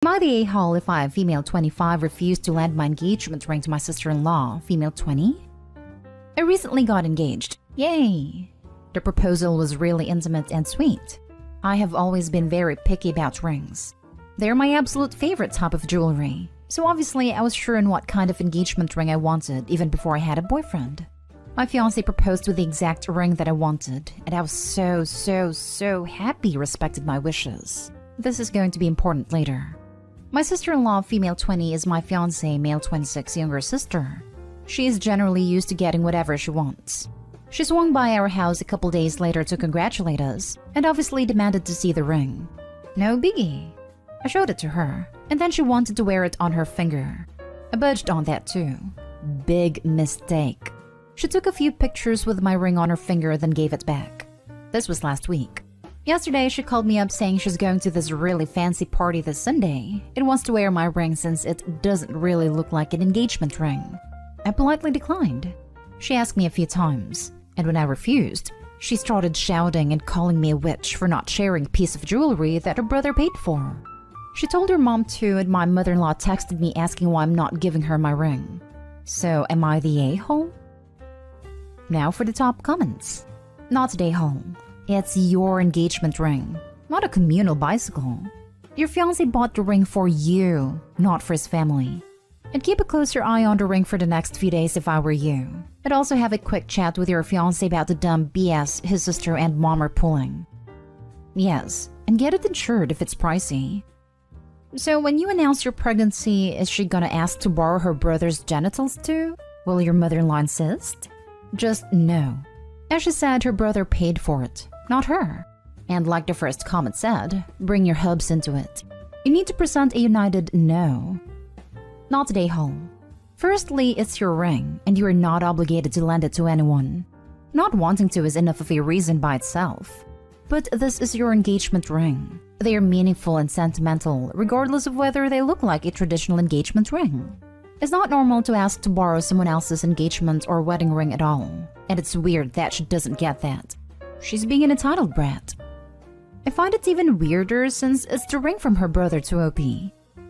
I the a-hole if I, female 25, refused to lend my engagement ring to my sister-in-law, female 20? I recently got engaged. Yay! The proposal was really intimate and sweet. I have always been very picky about rings. They're my absolute favorite type of jewelry, so obviously I was sure on what kind of engagement ring I wanted even before I had a boyfriend. My fiancé proposed with the exact ring that I wanted, and I was so happy he respected my wishes. This is going to be important later. My sister-in-law, female 20, is my fiancé, male 26, younger sister. She is generally used to getting whatever she wants. She swung by our house a couple days later to congratulate us, and obviously demanded to see the ring. No biggie. I showed it to her, and then she wanted to wear it on her finger. I budged on that too. Big mistake. She took a few pictures with my ring on her finger, then gave it back. This was last week. Yesterday, she called me up saying she's going to this really fancy party this Sunday and wants to wear my ring since it doesn't really look like an engagement ring. I politely declined. She asked me a few times, and when I refused, she started shouting and calling me a witch for not sharing a piece of jewelry that her brother paid for. She told her mom too, and my mother-in-law texted me asking why I'm not giving her my ring. So, am I the a-hole? Now for the top comments. Not the a-hole. It's your engagement ring, not a communal bicycle. Your fiancé bought the ring for you, not for his family. I'd keep a closer eye on the ring for the next few days if I were you. I'd also have a quick chat with your fiancé about the dumb BS his sister and mom are pulling. Yes, and get it insured if it's pricey. So when you announce your pregnancy, is she gonna ask to borrow her brother's genitals too? Will your mother-in-law insist? Just no. As she said, her brother paid for it, not her. And like the first comment said, bring your hubs into it. You need to present a united no. Not the a-hole. Firstly, it's your ring, and you are not obligated to lend it to anyone. Not wanting to is enough of a reason by itself. But this is your engagement ring. They are meaningful and sentimental, regardless of whether they look like a traditional engagement ring. It's not normal to ask to borrow someone else's engagement or wedding ring at all, and it's weird that she doesn't get that. She's being an entitled brat. I find it even weirder since it's the ring from her brother to OP.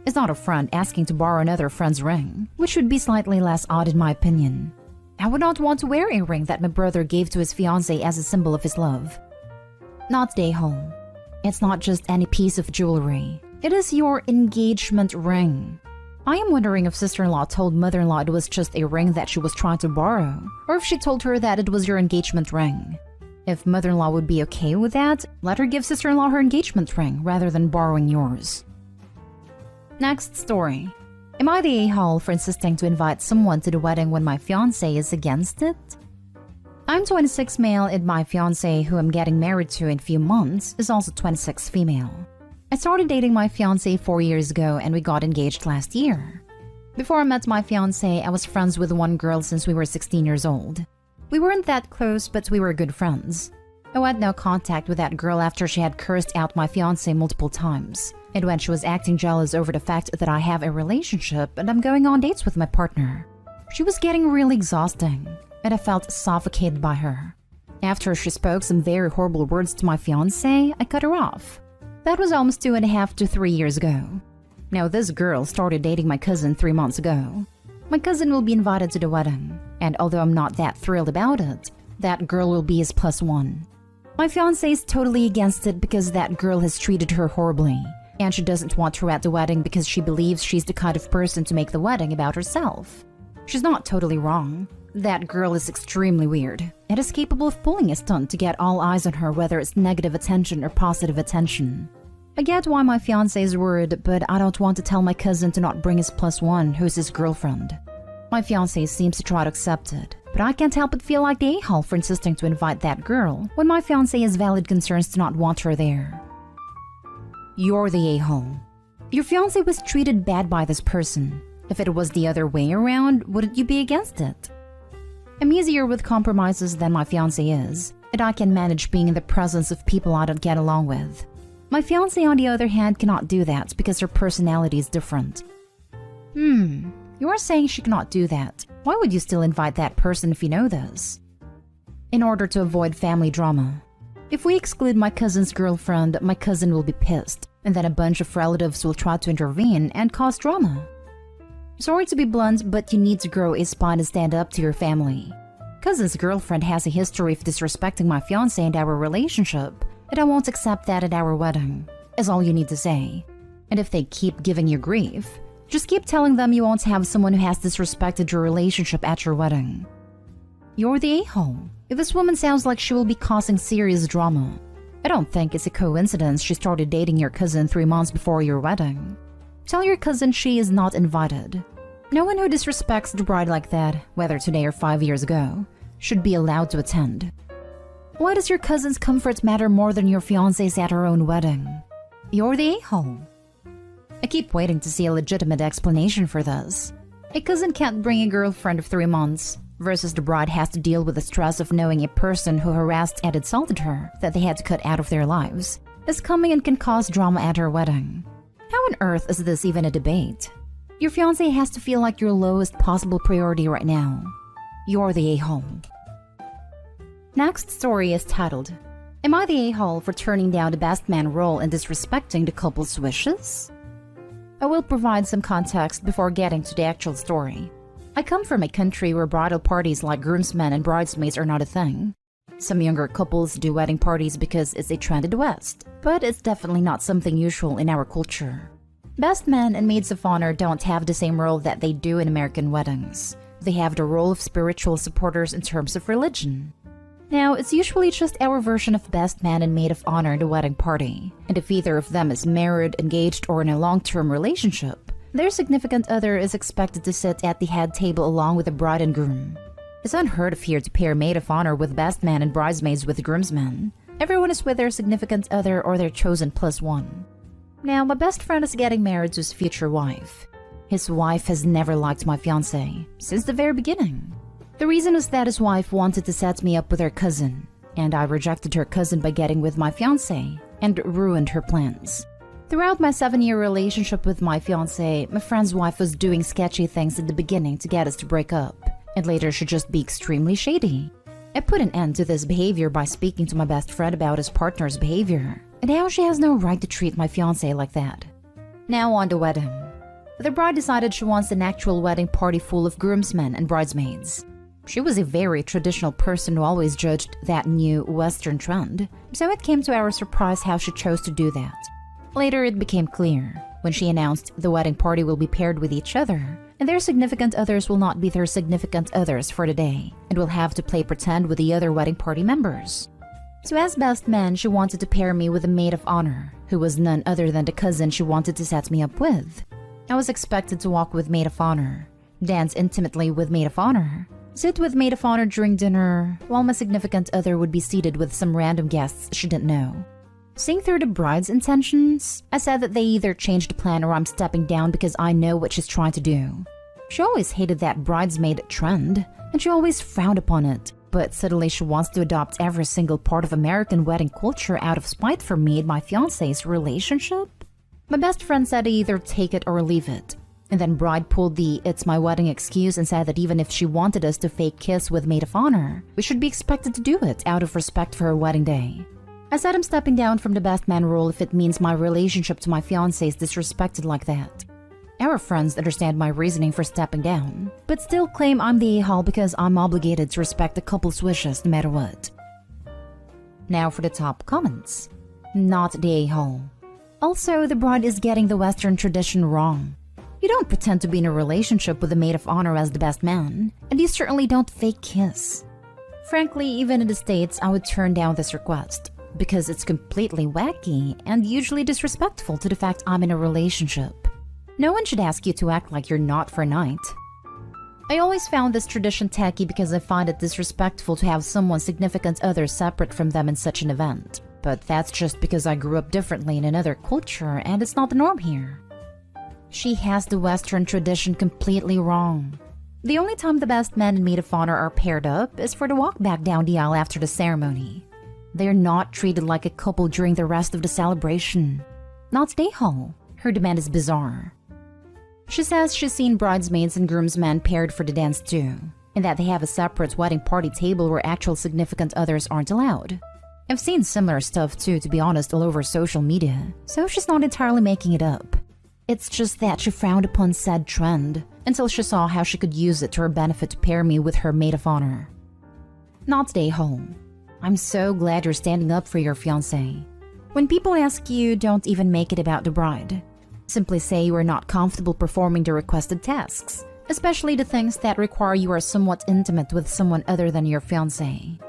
It's not a friend asking to borrow another friend's ring, which would be slightly less odd in my opinion. I would not want to wear a ring that my brother gave to his fiancée as a symbol of his love. Not the a-hole. It's not just any piece of jewelry. It is your engagement ring. I am wondering if sister-in-law told mother-in-law it was just a ring that she was trying to borrow, or if she told her that it was your engagement ring. If mother-in-law would be okay with that, let her give sister-in-law her engagement ring rather than borrowing yours. Next story. Am I the a-hole for insisting to invite someone to the wedding when my fiancé is against it? I'm 26 male and my fiancé, who I'm getting married to in a few months, is also 26 female. I started dating my fiancé 4 years ago and we got engaged last year. Before I met my fiancé, I was friends with one girl since we were 16 years old. We weren't that close, but we were good friends. I had no contact with that girl after she had cursed out my fiancé multiple times, and when she was acting jealous over the fact that I have a relationship and I'm going on dates with my partner. She was getting really exhausting, and I felt suffocated by her. After she spoke some very horrible words to my fiancé, I cut her off. That was almost 2.5 to 3 years ago. Now this girl started dating my cousin 3 months ago. My cousin will be invited to the wedding, and although I'm not that thrilled about it, that girl will be his +1. My fiancé is totally against it because that girl has treated her horribly, and she doesn't want her at the wedding because she believes she's the kind of person to make the wedding about herself. She's not totally wrong. That girl is extremely weird and is capable of pulling a stunt to get all eyes on her, whether it's negative attention or positive attention. I get why my fiancé is worried, but I don't want to tell my cousin to not bring his +1, who's his girlfriend. My fiancé seems to try to accept it, but I can't help but feel like the a-hole for insisting to invite that girl when my fiancé has valid concerns to not want her there. You're the a-hole. Your fiancé was treated bad by this person. If it was the other way around, wouldn't you be against it? I'm easier with compromises than my fiancé is, and I can manage being in the presence of people I don't get along with. My fiancé, on the other hand, cannot do that because her personality is different. You are saying she cannot do that. Why would you still invite that person if you know this? In order to avoid family drama. If we exclude my cousin's girlfriend, my cousin will be pissed, and then a bunch of relatives will try to intervene and cause drama. Sorry to be blunt, but you need to grow a spine and stand up to your family. Cousin's girlfriend has a history of disrespecting my fiancé and our relationship, and I won't accept that at our wedding, is all you need to say. And if they keep giving you grief, just keep telling them you won't have someone who has disrespected your relationship at your wedding. You're the a-hole. If this woman sounds like she will be causing serious drama, I don't think it's a coincidence she started dating your cousin 3 months before your wedding. Tell your cousin she is not invited. No one who disrespects the bride like that, whether today or 5 years ago, should be allowed to attend. Why does your cousin's comfort matter more than your fiancé's at her own wedding? You're the a-hole. I keep waiting to see a legitimate explanation for this. A cousin can't bring a girlfriend of 3 months, versus the bride has to deal with the stress of knowing a person who harassed and insulted her that they had to cut out of their lives is coming and can cause drama at her wedding. How on earth is this even a debate? Your fiancé has to feel like your lowest possible priority right now. You're the a-hole. Next story is titled, Am I the a-hole for turning down the best man role and disrespecting the couple's wishes? I will provide some context before getting to the actual story. I come from a country where bridal parties like groomsmen and bridesmaids are not a thing. Some younger couples do wedding parties because it's a trend in the West, but it's definitely not something usual in our culture. Best men and maids of honor don't have the same role that they do in American weddings. They have the role of spiritual supporters in terms of religion. Now, it's usually just our version of best man and maid of honor in the wedding party, and if either of them is married, engaged, or in a long-term relationship, their significant other is expected to sit at the head table along with the bride and groom. It's unheard of here to pair maid of honor with best man and bridesmaids with groomsmen. Everyone is with their significant other or their chosen plus one. Now, my best friend is getting married to his future wife. His wife has never liked my fiancé, since the very beginning. The reason was that his wife wanted to set me up with her cousin, and I rejected her cousin by getting with my fiancé, and ruined her plans. Throughout my 7-year relationship with my fiancé, my friend's wife was doing sketchy things in the beginning to get us to break up, and later she'd just be extremely shady. I put an end to this behavior by speaking to my best friend about his partner's behavior, and how she has no right to treat my fiancé like that. Now on the wedding. The bride decided she wants an actual wedding party full of groomsmen and bridesmaids. She was a very traditional person who always judged that new Western trend, so it came to our surprise how she chose to do that. Later it became clear, when she announced the wedding party will be paired with each other, and their significant others will not be their significant others for the day, and will have to play pretend with the other wedding party members. So as best man, she wanted to pair me with a maid of honor, who was none other than the cousin she wanted to set me up with. I was expected to walk with maid of honor, dance intimately with maid of honor, sit with maid of honor during dinner, while my significant other would be seated with some random guests she didn't know. Seeing through the bride's intentions, I said that they either changed the plan or I'm stepping down because I know what she's trying to do. She always hated that bridesmaid trend, and she always frowned upon it, but suddenly she wants to adopt every single part of American wedding culture out of spite for me and my fiancé's relationship. My best friend said to either take it or leave it. And then bride pulled the "it's my wedding" excuse and said that even if she wanted us to fake kiss with maid of honor, we should be expected to do it out of respect for her wedding day. I said I'm stepping down from the best man role if it means my relationship to my fiancé is disrespected like that. Our friends understand my reasoning for stepping down, but still claim I'm the a-hole because I'm obligated to respect the couple's wishes no matter what. Now for the top comments. Not the a-hole. Also, the bride is getting the Western tradition wrong. You don't pretend to be in a relationship with a maid of honor as the best man, and you certainly don't fake kiss. Frankly, even in the States, I would turn down this request, because it's completely wacky and usually disrespectful to the fact I'm in a relationship. No one should ask you to act like you're not for a night. I always found this tradition tacky because I find it disrespectful to have someone's significant other separate from them in such an event. But that's just because I grew up differently in another culture and it's not the norm here. She has the Western tradition completely wrong. The only time the best man and maid of honor are paired up is for the walk back down the aisle after the ceremony. They're not treated like a couple during the rest of the celebration. Not the a-hole. Her demand is bizarre. She says she's seen bridesmaids and groomsmen paired for the dance too, and that they have a separate wedding party table where actual significant others aren't allowed. I've seen similar stuff too, to be honest, all over social media, so she's not entirely making it up. It's just that she frowned upon said trend until she saw how she could use it to her benefit to pair me with her maid of honor. Not stay home. I'm so glad you're standing up for your fiancé. When people ask you, don't even make it about the bride. Simply say you are not comfortable performing the requested tasks, especially the things that require you are somewhat intimate with someone other than your fiancé.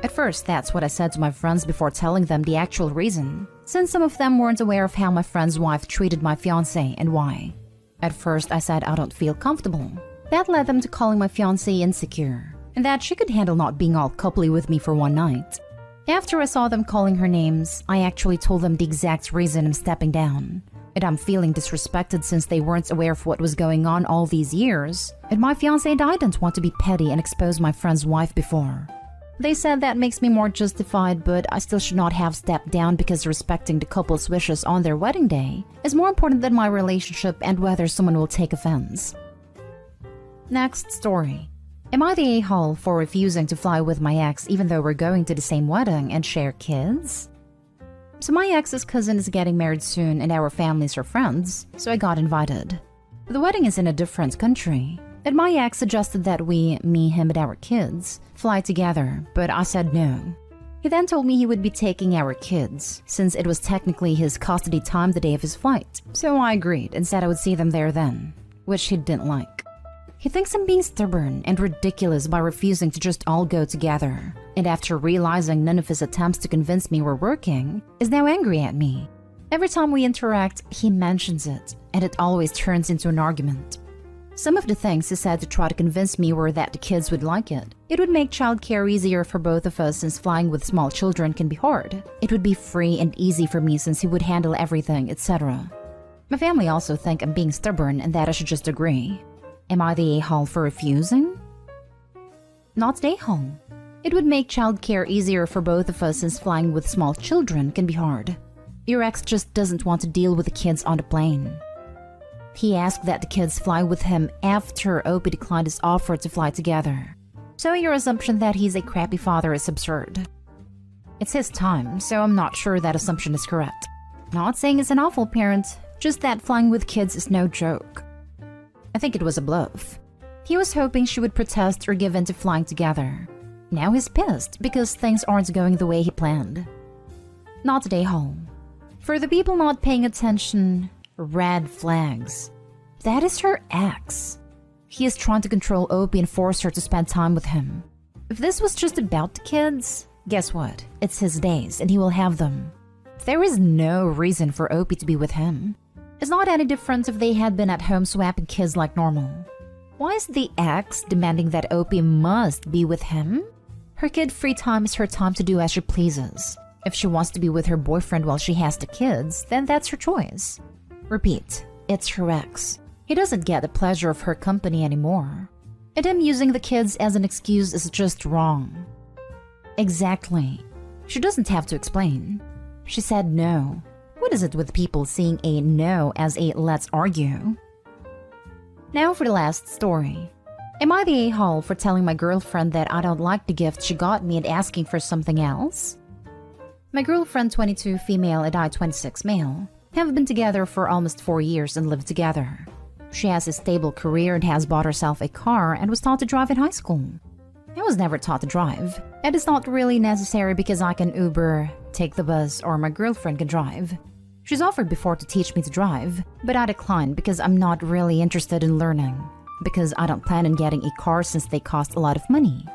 At first, that's what I said to my friends before telling them the actual reason, since some of them weren't aware of how my friend's wife treated my fiancé and why. At first, I said I don't feel comfortable. That led them to calling my fiancé insecure, and that she could handle not being all coupley with me for one night. After I saw them calling her names, I actually told them the exact reason I'm stepping down. And I'm feeling disrespected since they weren't aware of what was going on all these years. And my fiancé and I didn't want to be petty and expose my friend's wife before. They said that makes me more justified, but I still should not have stepped down because respecting the couple's wishes on their wedding day is more important than my relationship and whether someone will take offense. Next story. Am I the a-hole for refusing to fly with my ex even though we're going to the same wedding and share kids? So my ex's cousin is getting married soon and our families are friends, so I got invited. The wedding is in a different country, and my ex suggested that we, me, him, and our kids, fly together, but I said no. He then told me he would be taking our kids, since it was technically his custody time the day of his flight, so I agreed and said I would see them there then, which he didn't like. He thinks I'm being stubborn and ridiculous by refusing to just all go together, and after realizing none of his attempts to convince me were working, is now angry at me. Every time we interact, he mentions it, and it always turns into an argument. Some of the things he said to try to convince me were that the kids would like it. It would make childcare easier for both of us since flying with small children can be hard. It would be free and easy for me since he would handle everything, etc. My family also think I'm being stubborn and that I should just agree. Am I the a-hole for refusing? Not the a-hole. It would make childcare easier for both of us since flying with small children can be hard. Your ex just doesn't want to deal with the kids on the plane. He asked that the kids fly with him after Opie declined his offer to fly together. So your assumption that he's a crappy father is absurd. It's his time, so I'm not sure that assumption is correct. Not saying he's an awful parent, just that flying with kids is no joke. I think it was a bluff. He was hoping she would protest or give in to flying together. Now he's pissed because things aren't going the way he planned. Not today, home. For the people not paying attention, red flags. That is her ex. He is trying to control Opie and force her to spend time with him. If this was just about the kids, guess what? It's his days and he will have them. There is no reason for Opie to be with him. It's not any different if they had been at home swapping kids like normal. Why is the ex demanding that Opie must be with him? Her kid-free time is her time to do as she pleases. If she wants to be with her boyfriend while she has the kids, then that's her choice. Repeat, it's her ex. He doesn't get the pleasure of her company anymore. And him using the kids as an excuse is just wrong. Exactly. She doesn't have to explain. She said no. What is it with people seeing a no as a let's argue? Now for the last story. Am I the a-hole for telling my girlfriend that I don't like the gift she got me and asking for something else? My girlfriend, 22 female and I, 26 male, have been together for almost 4 years and live together. She has a stable career and has bought herself a car and was taught to drive in high school. I was never taught to drive, and it's not really necessary because I can Uber, take the bus, or my girlfriend can drive. She's offered before to teach me to drive, but I declined because I'm not really interested in learning, because I don't plan on getting a car since they cost a lot of money.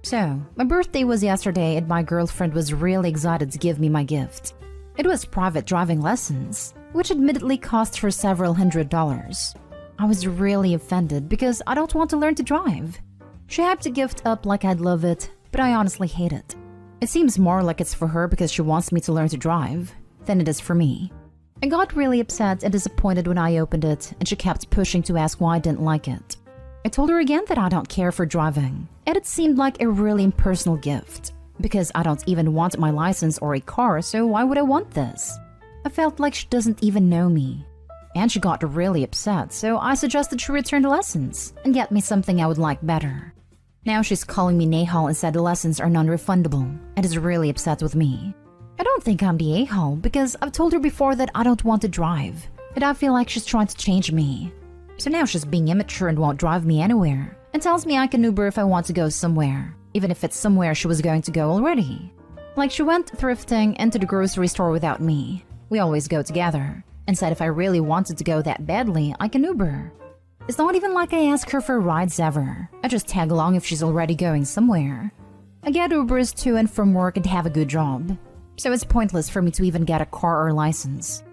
So, my birthday was yesterday and my girlfriend was really excited to give me my gift. It was private driving lessons, which admittedly cost her several $100s. I was really offended because I don't want to learn to drive. She hyped the gift up like I'd love it, but I honestly hate it. It seems more like it's for her because she wants me to learn to drive than it is for me. I got really upset and disappointed when I opened it, and she kept pushing to ask why I didn't like it. I told her again that I don't care for driving, and it seemed like a really impersonal gift, because I don't even want my license or a car, so why would I want this? I felt like she doesn't even know me. And she got really upset, so I suggested she return the lessons and get me something I would like better. Now she's calling me Nahal and said the lessons are non-refundable and is really upset with me. I don't think I'm the a-hole because I've told her before that I don't want to drive, and I feel like she's trying to change me. So now she's being immature and won't drive me anywhere, and tells me I can Uber if I want to go somewhere, even if it's somewhere she was going to go already. Like she went thrifting into the grocery store without me. We always go together, and said if I really wanted to go that badly, I can Uber. It's not even like I ask her for rides ever. I just tag along if she's already going somewhere. I get Ubers to and from work and have a good job, so it's pointless for me to even get a car or license.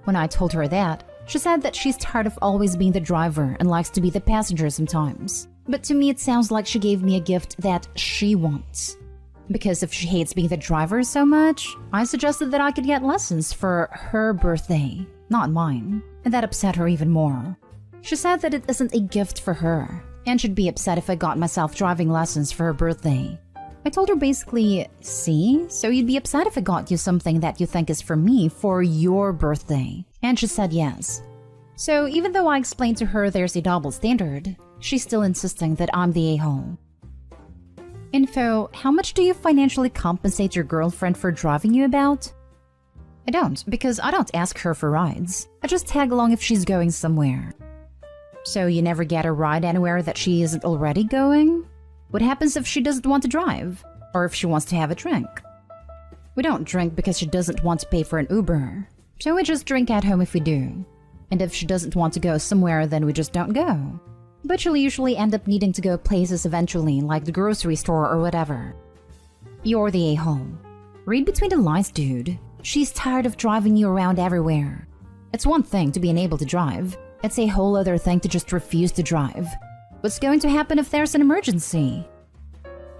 When I told her that, she said that she's tired of always being the driver and likes to be the passenger sometimes. But to me it sounds like she gave me a gift that she wants. Because if she hates being the driver so much, I suggested that I could get lessons for her birthday, not mine, and that upset her even more. She said that it isn't a gift for her, and she'd be upset if I got myself driving lessons for her birthday. I told her basically, see, so you'd be upset if I got you something that you think is for me for your birthday. And she said yes. So even though I explained to her there's a double standard, she's still insisting that I'm the a-hole. Info, how much do you financially compensate your girlfriend for driving you about? I don't, because I don't ask her for rides. I just tag along if she's going somewhere. So you never get a ride anywhere that she isn't already going? What happens if she doesn't want to drive? Or if she wants to have a drink? We don't drink because she doesn't want to pay for an Uber. So we just drink at home if we do. And if she doesn't want to go somewhere, then we just don't go. But she'll usually end up needing to go places eventually, like the grocery store or whatever. You're the a-hole. Read between the lines, dude. She's tired of driving you around everywhere. It's one thing to be unable to drive. It's a whole other thing to just refuse to drive. What's going to happen if there's an emergency?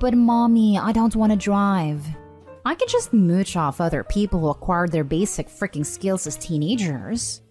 But mommy, I don't want to drive. I could just mooch off other people who acquired their basic freaking skills as teenagers.